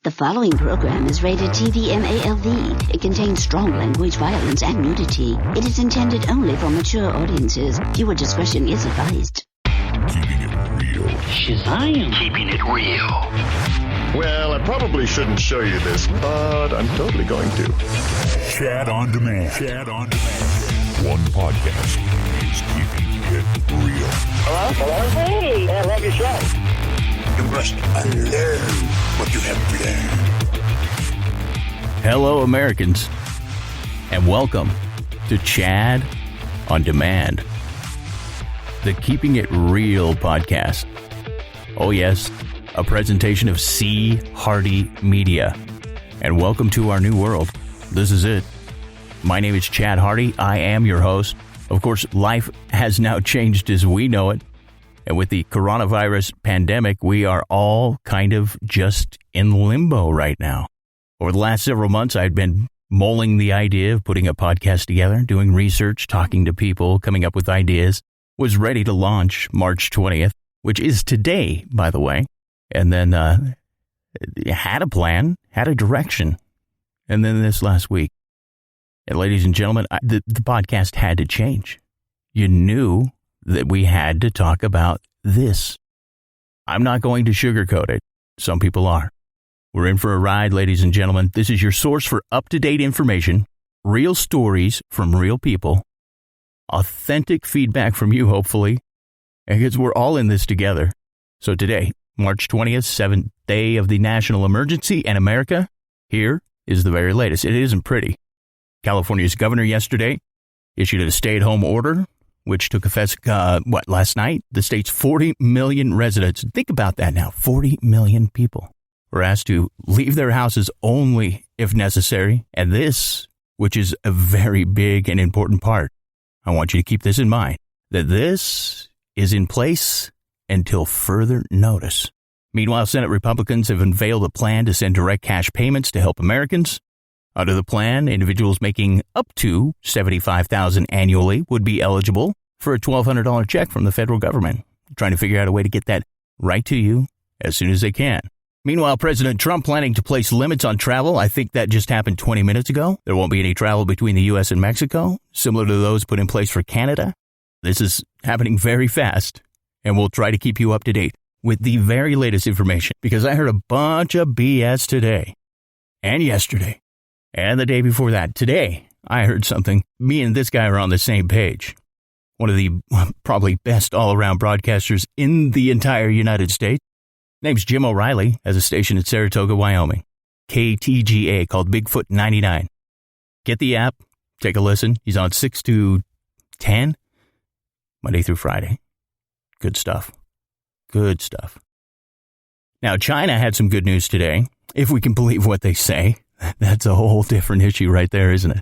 The following program is rated TV-MALV. It contains strong language, violence, and nudity. It is intended only for mature audiences. Viewer discretion is advised. Keeping it real. Shazam! Keeping it real. Well, I probably shouldn't show you this, but I'm totally going to. Chad on Demand. Chad on Demand. One podcast is keeping it real. Hello? Hello? Hey, I love your show. You must unlearn what you have learned. Hello, Americans, and welcome to Chad on Demand, the Keeping It Real podcast. Oh yes, a presentation of C. Hardy Media. And welcome to our new world. This is it. My name is Chad Hardy. I am your host. Of course, life has now changed as we know it. And with the coronavirus pandemic, we are all kind of just in limbo right now. Over the last several months, I've been mulling the idea of putting a podcast together, doing research, talking to people, coming up with ideas. Was ready to launch March 20th, which is today, by the way. And then had a plan, had a direction. And then this last week, and ladies and gentlemen, the podcast had to change. You knew that we had to talk about this. I'm not going to sugarcoat it. Some people are. We're in for a ride, ladies and gentlemen. This is your source for up-to-date information, real stories from real people, authentic feedback from you, hopefully, because we're all in this together. So today, March 20th, 7th day of the national emergency in America, here is the very latest. It isn't pretty. California's governor yesterday issued a stay-at-home order, which took effect, last night? The state's 40 million residents. Think about that now. 40 million people were asked to leave their houses only if necessary. And this, which is a very big and important part, I want you to keep this in mind, that this is in place until further notice. Meanwhile, Senate Republicans have unveiled a plan to send direct cash payments to help Americans. Under the plan, individuals making up to $75,000 annually would be eligible for a $1,200 check from the federal government, trying to figure out a way to get that right to you as soon as they can. Meanwhile, President Trump planning to place limits on travel. I think that just happened 20 minutes ago. There won't be any travel between the U.S. and Mexico, similar to those put in place for Canada. This is happening very fast, and we'll try to keep you up to date with the very latest information, because I heard a bunch of BS today and yesterday. And the day before that, today, I heard something. Me and this guy are on the same page. One of the probably best all-around broadcasters in the entire United States. Name's Jim O'Reilly, has a station in Saratoga, Wyoming. KTGA, called Bigfoot 99. Get the app, take a listen. He's on 6 to 10, Monday through Friday. Good stuff. Good stuff. Now, China had some good news today, if we can believe what they say. That's a whole different issue right there, isn't it?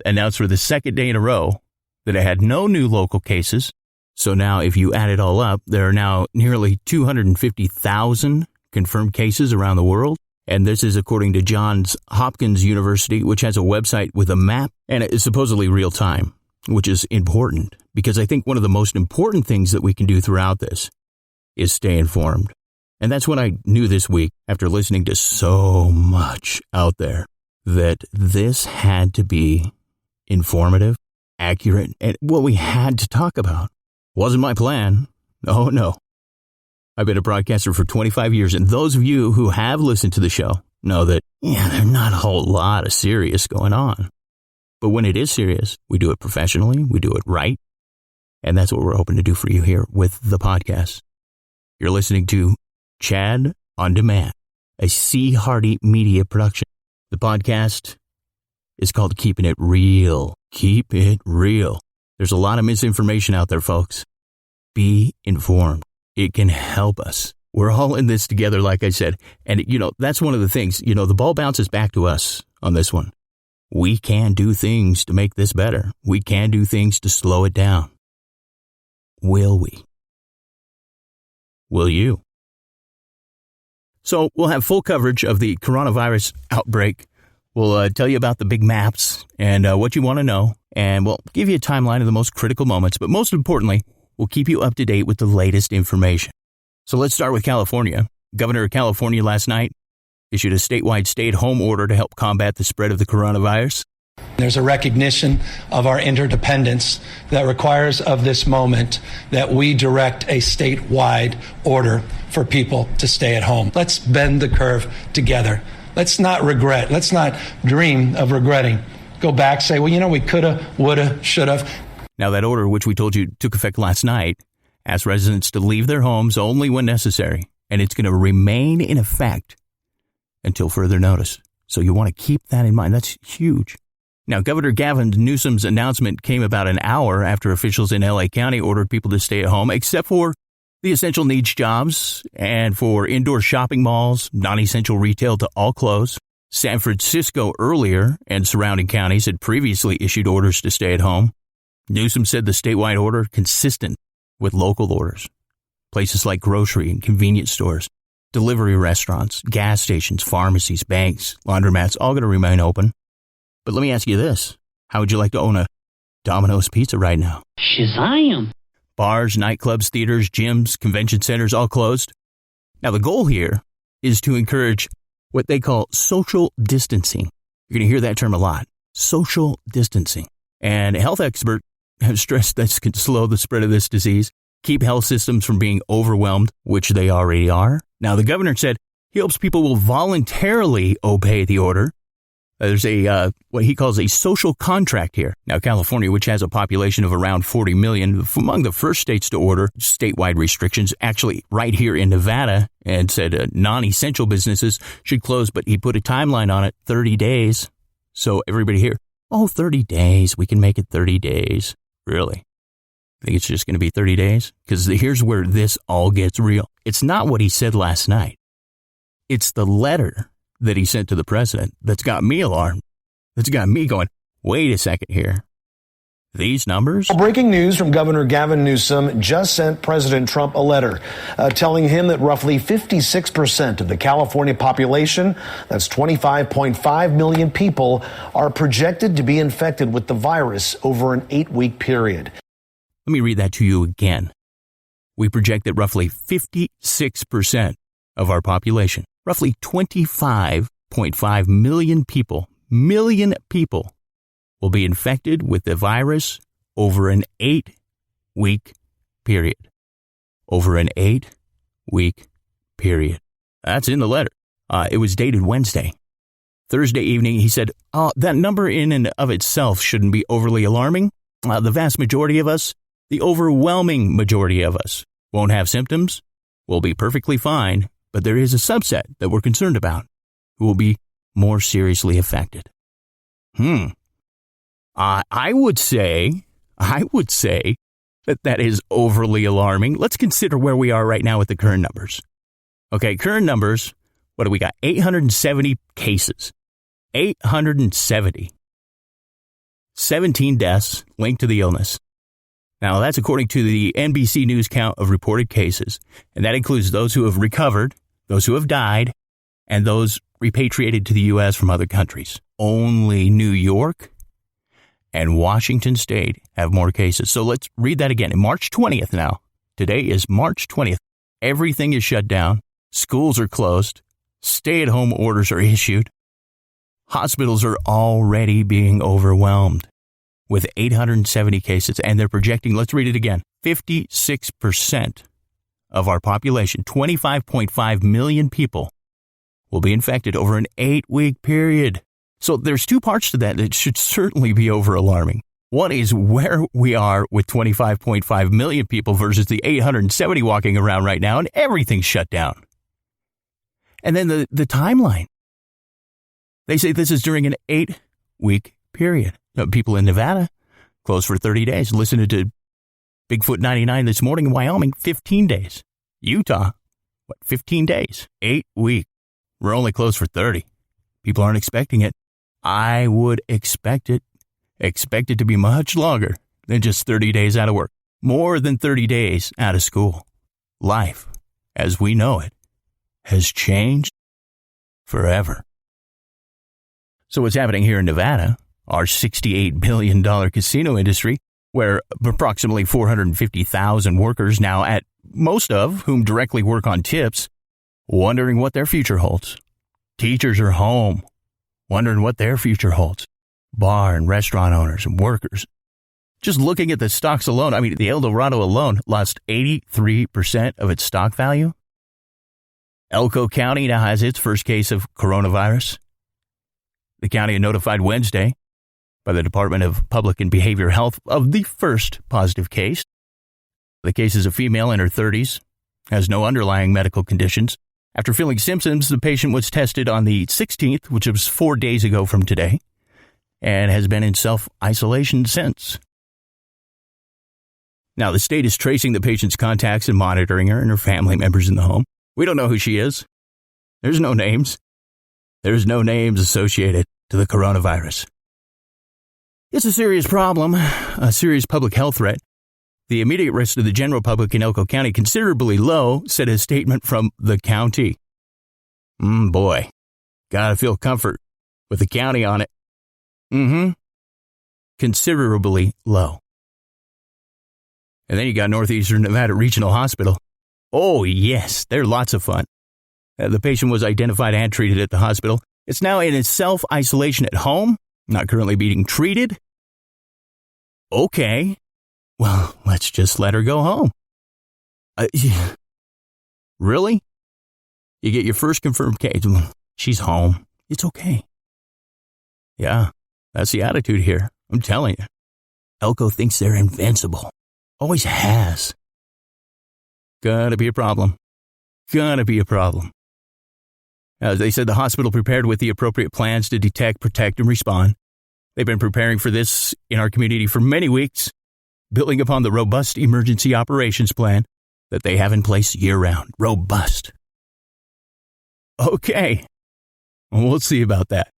Announced for the second day in a row that it had no new local cases. So now, if you add it all up, there are now nearly 250,000 confirmed cases around the world. And this is according to Johns Hopkins University, which has a website with a map, and it is supposedly real time, which is important, because I think one of the most important things that we can do throughout this is stay informed. And that's what I knew this week, after listening to so much out there, that this had to be informative, accurate, and what we had to talk about. Wasn't my plan. Oh, no. I've been a broadcaster for 25 years, and those of you who have listened to the show know that, there's not a whole lot of serious going on. But when it is serious, we do it professionally, we do it right, and that's what we're hoping to do for you here with the podcast. You're listening to Chad on Demand, a C. Hardy Media production. The podcast is called Keeping It Real. Keep it real. There's a lot of misinformation out there, folks. Be informed. It can help us. We're all in this together, like I said. And, that's one of the things. The ball bounces back to us on this one. We can do things to make this better. We can do things to slow it down. Will we? Will you? So we'll have full coverage of the coronavirus outbreak. We'll tell you about the big maps and what you want to know. And we'll give you a timeline of the most critical moments. But most importantly, we'll keep you up to date with the latest information. So let's start with California. Governor of California last night issued a statewide stay-at-home order to help combat the spread of the coronavirus. There's a recognition of our interdependence that requires of this moment that we direct a statewide order for people to stay at home. Let's bend the curve together. Let's not regret. Let's not dream of regretting. Go back, say, well, we coulda, woulda, shoulda. Now, that order, which we told you took effect last night, asks residents to leave their homes only when necessary, and it's going to remain in effect until further notice. So you want to keep that in mind. That's huge. Now, Governor Gavin Newsom's announcement came about an hour after officials in L.A. County ordered people to stay at home, except for the essential needs jobs and for indoor shopping malls, non-essential retail to all close. San Francisco earlier and surrounding counties had previously issued orders to stay at home. Newsom said the statewide order consistent with local orders. Places like grocery and convenience stores, delivery restaurants, gas stations, pharmacies, banks, laundromats, all going to remain open. But let me ask you this. How would you like to own a Domino's pizza right now? Shazam! Bars, nightclubs, theaters, gyms, convention centers, all closed. Now, the goal here is to encourage what they call social distancing. You're going to hear that term a lot. Social distancing. And health experts have stressed this can slow the spread of this disease, keep health systems from being overwhelmed, which they already are. Now, the governor said he hopes people will voluntarily obey the order. There's what he calls a social contract here. Now, California, which has a population of around 40 million, among the first states to order statewide restrictions, actually right here in Nevada, and said non-essential businesses should close, but he put a timeline on it, 30 days. So everybody here, 30 days, we can make it 30 days. Really? I think it's just going to be 30 days? Because here's where this all gets real. It's not what he said last night. It's the letter that he sent to the president that's got me alarmed. That's got me going, wait a second here. These numbers? Breaking news from Governor Gavin Newsom just sent President Trump a letter telling him that roughly 56% of the California population, that's 25.5 million people, are projected to be infected with the virus over an 8-week period. Let me read that to you again. We project that roughly 56% of our population, roughly 25.5 million people, will be infected with the virus over an 8-week period. Over an 8-week period. That's in the letter. It was dated Wednesday. Thursday evening, he said, that number in and of itself shouldn't be overly alarming. The vast majority of us, the overwhelming majority of us, won't have symptoms. We'll be perfectly fine. But there is a subset that we're concerned about who will be more seriously affected. I would say that is overly alarming. Let's consider where we are right now with the current numbers. Okay, current numbers, what do we got? 870 cases. 870. 17 deaths linked to the illness. Now, that's according to the NBC News count of reported cases, and that includes those who have recovered, those who have died, and those repatriated to the U.S. from other countries. Only New York and Washington State have more cases. So let's read that again. March 20th now. Today is March 20th. Everything is shut down. Schools are closed. Stay-at-home orders are issued. Hospitals are already being overwhelmed with 870 cases, and they're projecting, let's read it again, 56% of our population, 25.5 million people, will be infected over an 8-week period. So there's two parts to that should certainly be over-alarming. One is where we are with 25.5 million people versus the 870 walking around right now, and everything's shut down. And then the timeline. They say this is during an 8-week period. People in Nevada closed for 30 days. Listened to Bigfoot 99 this morning in Wyoming, 15 days. Utah, 15 days? 8 weeks. We're only closed for 30. People aren't expecting it. I would expect it to be much longer than just 30 days out of work. More than 30 days out of school. Life, as we know it, has changed forever. So what's happening here in Nevada, our $68 billion casino industry, where approximately 450,000 workers now, at most of whom directly work on tips, wondering what their future holds. Teachers are home, wondering what their future holds. Bar and restaurant owners and workers. Just looking at the stocks alone, the El Dorado alone lost 83% of its stock value. Elko County now has its first case of coronavirus. The county notified Wednesday by the Department of Public and Behavioral Health of the first positive case. The case is a female in her 30s, has no underlying medical conditions. After feeling symptoms, the patient was tested on the 16th, which was 4 days ago from today, and has been in self-isolation since. Now, the state is tracing the patient's contacts and monitoring her and her family members in the home. We don't know who she is. There's no names. There's no names associated to the coronavirus. It's a serious problem, a serious public health threat. The immediate risk to the general public in Elko County considerably low, said a statement from the county. Boy, gotta feel comfort with the county on it. Considerably low. And then you got Northeastern Nevada Regional Hospital. Oh, yes, they're lots of fun. The patient was identified and treated at the hospital. It's now in its self-isolation at home, not currently being treated. Okay, well, let's just let her go home. Really? You get your first confirmed case. She's home. It's okay. Yeah, that's the attitude here. I'm telling you. Elko thinks they're invincible. Always has. Gonna be a problem. Gonna be a problem. As they said, the hospital prepared with the appropriate plans to detect, protect, and respond. They've been preparing for this in our community for many weeks, building upon the robust emergency operations plan that they have in place year-round. Robust. Okay. We'll see about that.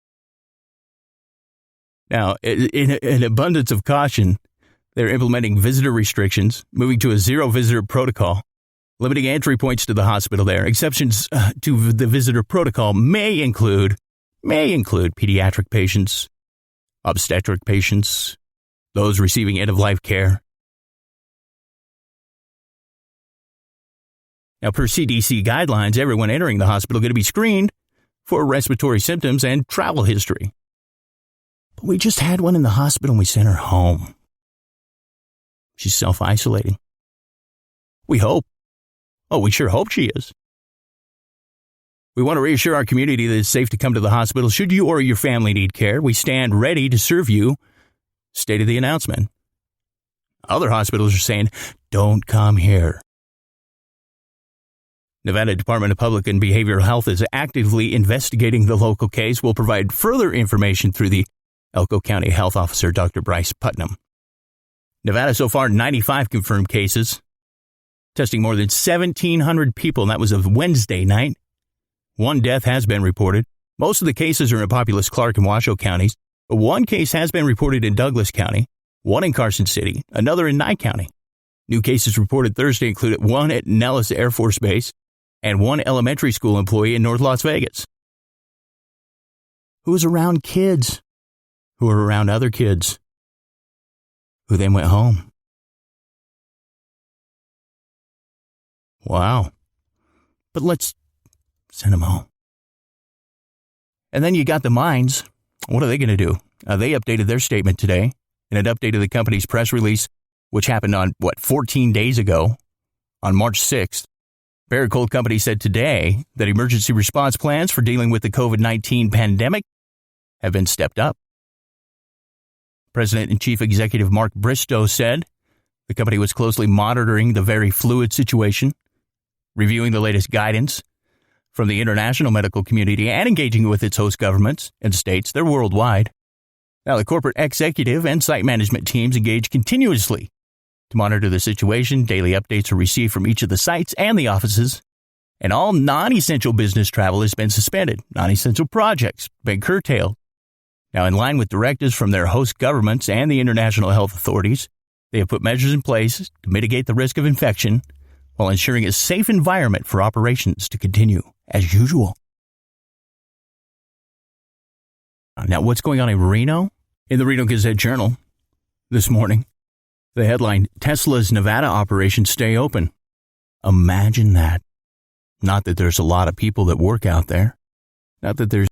Now, in an abundance of caution, they're implementing visitor restrictions, moving to a zero-visitor protocol, limiting entry points to the hospital there. Exceptions to the visitor protocol may include pediatric patients, obstetric patients, those receiving end-of-life care. Now, per CDC guidelines, everyone entering the hospital is going to be screened for respiratory symptoms and travel history. But we just had one in the hospital and we sent her home. She's self-isolating. We hope. Oh, we sure hope she is. We want to reassure our community that it's safe to come to the hospital should you or your family need care. We stand ready to serve you, stated the announcement. Other hospitals are saying, don't come here. Nevada Department of Public and Behavioral Health is actively investigating the local case. We'll provide further information through the Elko County Health Officer, Dr. Bryce Putnam. Nevada so far, 95 confirmed cases, testing more than 1,700 people, and that was of Wednesday night. One death has been reported. Most of the cases are in populous Clark and Washoe counties, but one case has been reported in Douglas County, one in Carson City, another in Nye County. New cases reported Thursday included one at Nellis Air Force Base and one elementary school employee in North Las Vegas. Who was around kids who were around other kids who then went home. Wow. But let's send them home. And then you got the mines. What are they going to do? They updated their statement today, and it updated the company's press release, which happened on, 14 days ago, on March 6th. Barrick Gold Company said today that emergency response plans for dealing with the COVID-19 pandemic have been stepped up. President and Chief Executive Mark Bristow said the company was closely monitoring the very fluid situation, reviewing the latest guidance from the international medical community and engaging with its host governments and states. They're worldwide. Now, the corporate executive and site management teams engage continuously to monitor the situation. Daily updates are received from each of the sites and the offices, and all non-essential business travel has been suspended. Non-essential projects been curtailed. Now, in line with directives from their host governments and the international health authorities, they have put measures in place to mitigate the risk of infection while ensuring a safe environment for operations to continue as usual. Now, what's going on in Reno? In the Reno Gazette-Journal this morning, the headline, Tesla's Nevada operations stay open. Imagine that. Not that there's a lot of people that work out there. Not that there's